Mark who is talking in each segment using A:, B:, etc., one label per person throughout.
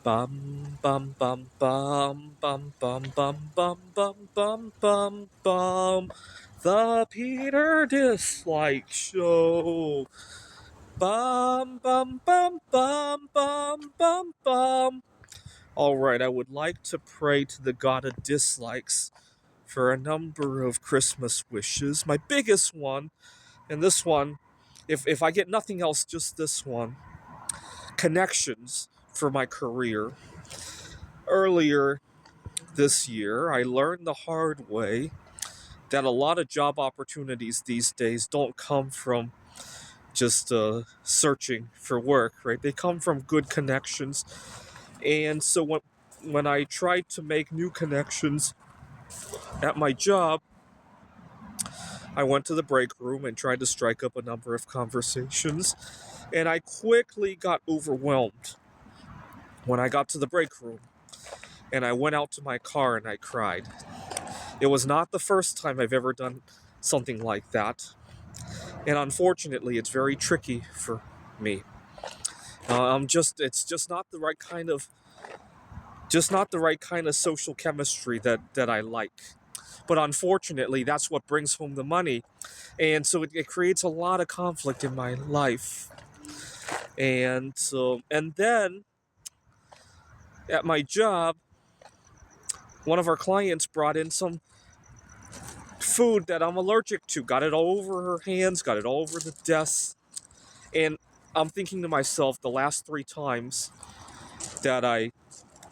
A: Bum bum bum bum bum bum bum bum bum bum bum bum. The Peter Dislike Show. Bum bum bum bum bum bum bum. All right, I would like to pray to the God of dislikes for a number of Christmas wishes. My biggest one, and this one, if I get nothing else, just this one. Connections for my career. Earlier this year, I learned the hard way that a lot of job opportunities these days don't come from just searching for work, right? They come from good connections. And so when I tried to make new connections at my job, I went to the break room and tried to strike up a number of conversations, and I quickly got overwhelmed when I got to the break room. And I went out to my car and I cried. It was not the first time I've ever done something like that. And unfortunately, it's very tricky for me. It's just not the right kind of, social chemistry that I like. But unfortunately, that's what brings home the money, and so it creates a lot of conflict in my life. And then at my job, one of our clients brought in some food that I'm allergic to. Got it all over her hands, got it all over the desk, and I'm thinking to myself, the last 3 times that I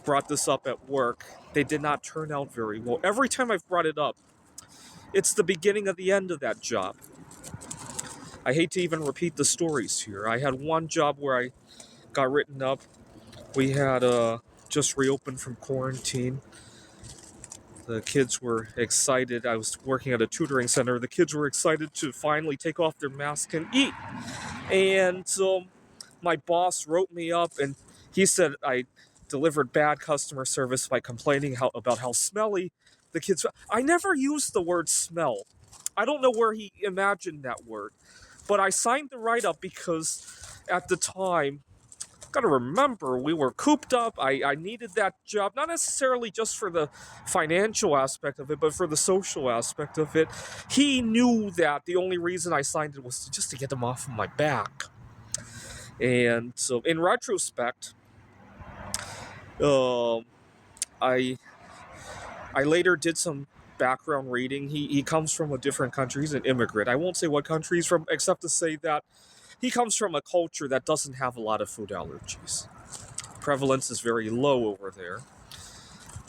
A: brought this up at work, they did not turn out very well. Every time I've brought it up, it's the beginning of the end of that job. I hate to even repeat the stories here. I had one job where I got written up. We had just reopened from quarantine. The kids were excited. I was working at a tutoring center. The kids were excited to finally take off their masks and eat. And so my boss wrote me up and he said I delivered bad customer service by complaining about how smelly the kids. I never used the word smell. I don't know where he imagined that word. But I signed the write up because at the time, gotta remember, we were cooped up. I needed that job, not necessarily just for the financial aspect of it, but for the social aspect of it. He knew that the only reason I signed it was just to get them off of my back. And so, in retrospect, um, I I later did some background reading. He comes from a different country. He's an immigrant. I won't say what country he's from, except to say that he comes from a culture that doesn't have a lot of food allergies. Prevalence is very low over there.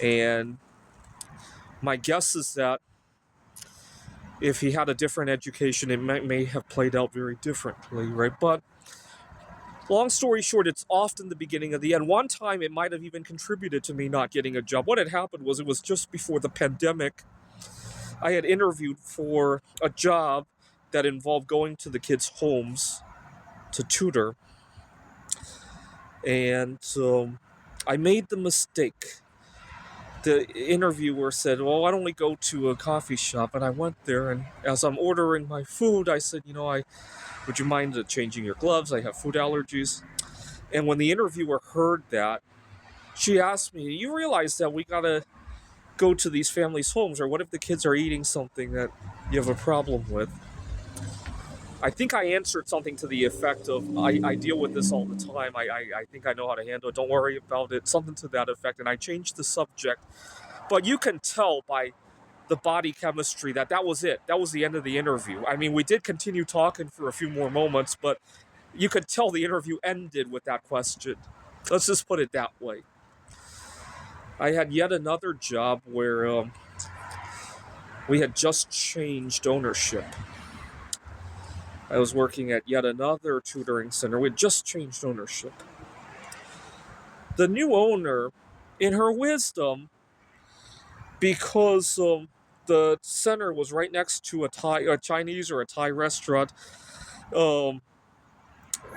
A: And my guess is that if he had a different education, it may have played out very differently, right? But long story short, it's often the beginning of the end. One time, it might have even contributed to me not getting a job. What had happened was it was just before the pandemic. I had interviewed for a job that involved going to the kids' homes to tutor. And I made the mistake. The interviewer said, "Well, why don't we go to a coffee shop?" And I went there, and as I'm ordering my food, I said, would you mind changing your gloves? I have food allergies. And when the interviewer heard that, she asked me, "You realize that we gotta go to these families' homes, or what if the kids are eating something that you have a problem with?" I think I answered something to the effect of, I deal with this all the time. I think I know how to handle it. Don't worry about it. Something to that effect. And I changed the subject. But you can tell by the body chemistry that was it. That was the end of the interview. I mean, we did continue talking for a few more moments, but you could tell the interview ended with that question. Let's just put it that way. I had yet another job where we had just changed ownership. I was working at yet another tutoring center. We had just changed ownership. The new owner, in her wisdom, because the center was right next to a Chinese or a Thai restaurant, um,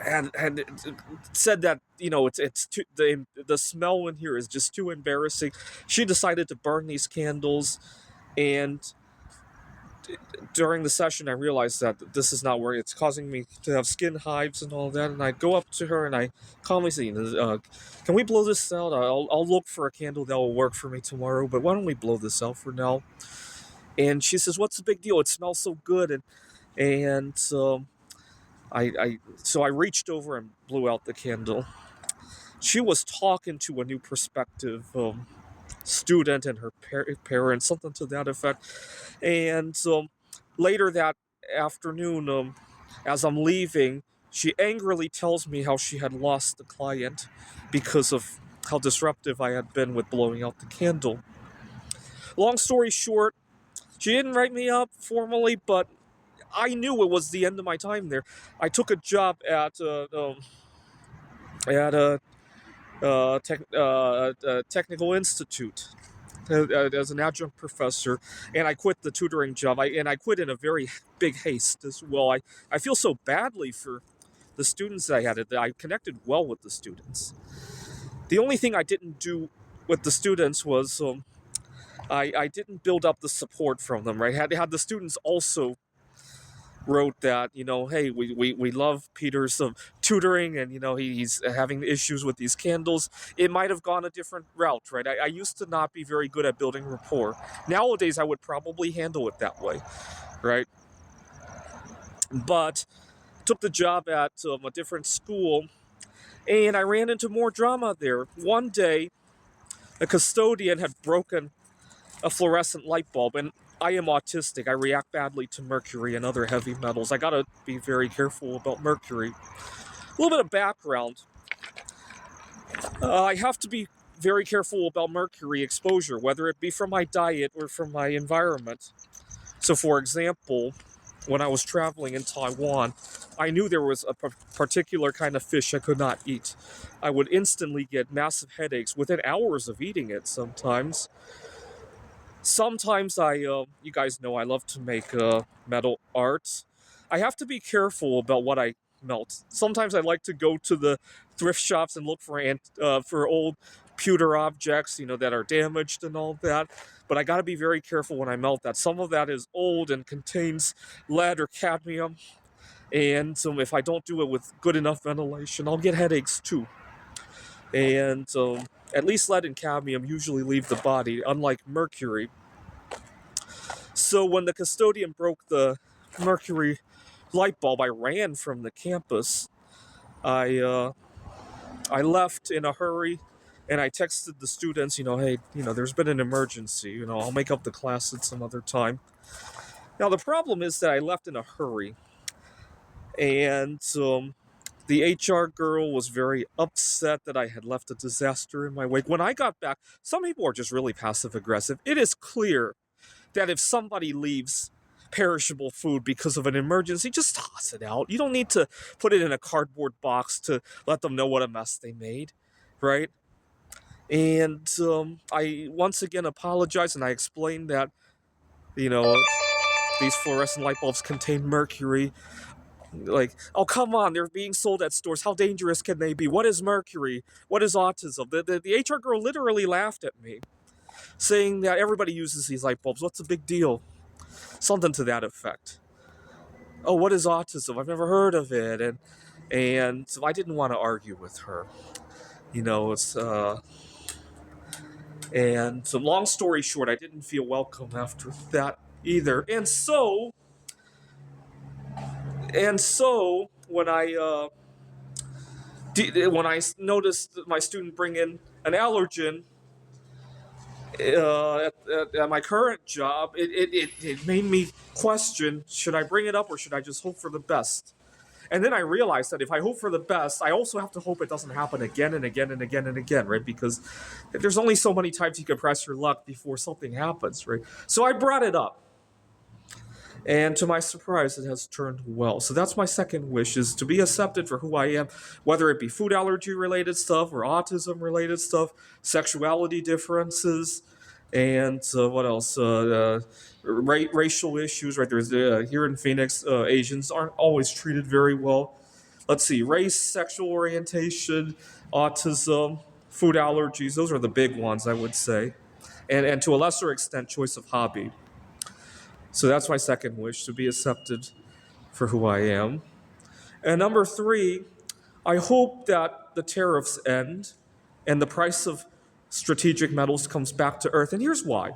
A: and said that it's too, the smell in here is just too embarrassing. She decided to burn these candles, and during the session, I realized that this is not working. It's causing me to have skin hives and all that. And I go up to her and I calmly say, "Can we blow this out? I'll look for a candle that will work for me tomorrow. But why don't we blow this out for now?" And she says, "What's the big deal? It smells so good." And I reached over and blew out the candle. She was talking to a new prospective student and her parents, something to that effect. And later that afternoon, as I'm leaving, she angrily tells me how she had lost the client because of how disruptive I had been with blowing out the candle. Long story short, she didn't write me up formally, but I knew it was the end of my time there. I took a job at a technical institute as an adjunct professor, and I quit the tutoring job. I quit in a very big haste as well. I feel so badly for the students that I had. I connected well with the students. The only thing I didn't do with the students was I didn't build up the support from them. Right, had the students also wrote that, hey, we love Peter's tutoring, and he's having issues with these candles, it might have gone a different route, right? I used to not be very good at building rapport. Nowadays I would probably handle it that way, right? But took the job at a different school, and I ran into more drama there. One day a custodian had broken a fluorescent light bulb, and I am autistic. I react badly to mercury and other heavy metals. I gotta be very careful about mercury. A little bit of background. I have to be very careful about mercury exposure, whether it be from my diet or from my environment. So, for example, when I was traveling in Taiwan, I knew there was a particular kind of fish I could not eat. I would instantly get massive headaches within hours of eating it sometimes. Sometimes you guys know I love to make metal art. I have to be careful about what I melt. Sometimes I like to go to the thrift shops and look for old pewter objects, that are damaged and all that. But I got to be very careful when I melt that. Some of that is old and contains lead or cadmium, and if I don't do it with good enough ventilation, I'll get headaches too. And at least lead and cadmium usually leave the body, unlike mercury. So when the custodian broke the mercury light bulb, I ran from the campus. I left in a hurry, and I texted the students, hey, there's been an emergency. I'll make up the class at some other time. Now the problem is that I left in a hurry, and the HR girl was very upset that I had left a disaster in my wake. When I got back, some people are just really passive aggressive. It is clear that if somebody leaves perishable food because of an emergency, just toss it out. You don't need to put it in a cardboard box to let them know what a mess they made, right? And I once again apologized, and I explained that, these fluorescent light bulbs contain mercury. Like, oh, come on, they're being sold at stores. How dangerous can they be? What is mercury? What is autism? The HR girl literally laughed at me, saying that everybody uses these light bulbs. What's the big deal? Something to that effect. Oh, what is autism? I've never heard of it. And so I didn't want to argue with her. It's and so long story short, I didn't feel welcome after that either. And so when I noticed my student bring in an allergen at my current job, it made me question, should I bring it up or should I just hope for the best? And then I realized that if I hope for the best, I also have to hope it doesn't happen again and again and again and again, right? Because there's only so many times you can press your luck before something happens, right? So I brought it up. And to my surprise, it has turned well. So that's my second wish, is to be accepted for who I am, whether it be food allergy related stuff or autism related stuff, sexuality differences, and what else? Racial issues, right? There's here in Phoenix, Asians aren't always treated very well. Let's see, race, sexual orientation, autism, food allergies, those are the big ones, I would say. And to a lesser extent, choice of hobby. So that's my second wish, to be accepted for who I am. And number three, I hope that the tariffs end and the price of strategic metals comes back to earth. And here's why.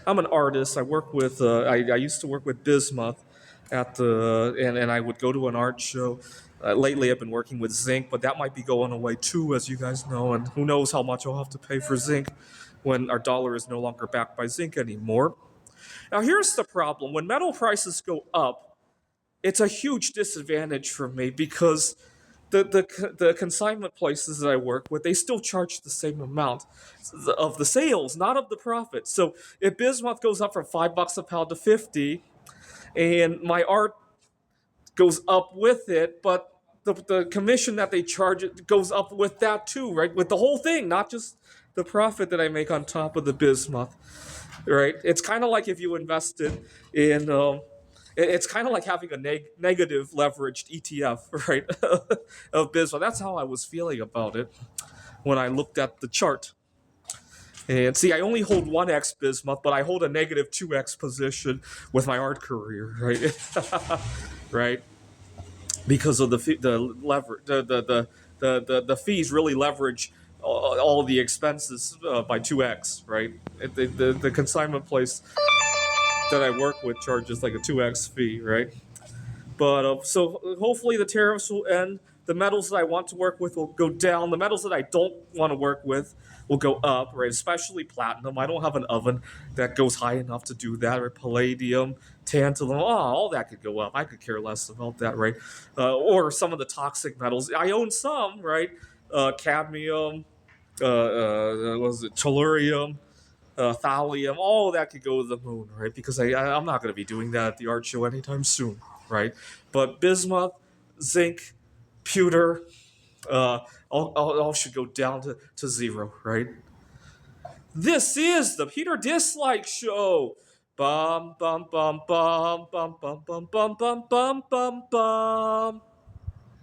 A: I'm an artist. I used to work with Bismuth and I would go to an art show. Lately, I've been working with zinc, but that might be going away too, as you guys know. And who knows how much I'll have to pay for zinc when our dollar is no longer backed by zinc anymore. Now, here's the problem. When metal prices go up, it's a huge disadvantage for me because the consignment places that I work with, they still charge the same amount of the sales, not of the profit. So if bismuth goes up from $5 a pound to 50, and my art goes up with it, but the commission that they charge it goes up with that too, right? With the whole thing, not just the profit that I make on top of the bismuth, right? It's kind of like if you invested in it's kind of like having a negative leveraged ETF, right, of bismuth. That's how I was feeling about it when I looked at the chart. And see, I only hold 1x bismuth, but I hold a negative 2x position with my art career, right? Right? Because of the fees really leverage all the expenses by 2x, right? The consignment place that I work with charges like a 2x fee, right? But so hopefully the tariffs will end. The metals that I want to work with will go down. The metals that I don't want to work with will go up, right? Especially platinum. I don't have an oven that goes high enough to do that. Or palladium, tantalum, all that could go up. I could care less about that, right? Or some of the toxic metals. I own some, right? Cadmium, what was it? Tellurium, thallium, all of that could go to the moon, right? Because I'm not going to be doing that at the art show anytime soon, right? But bismuth, zinc, pewter, all should go down to zero, right? This is the Peter Dislike Show. Bum bum bum bum bum bum bum bum bum bum bum bum.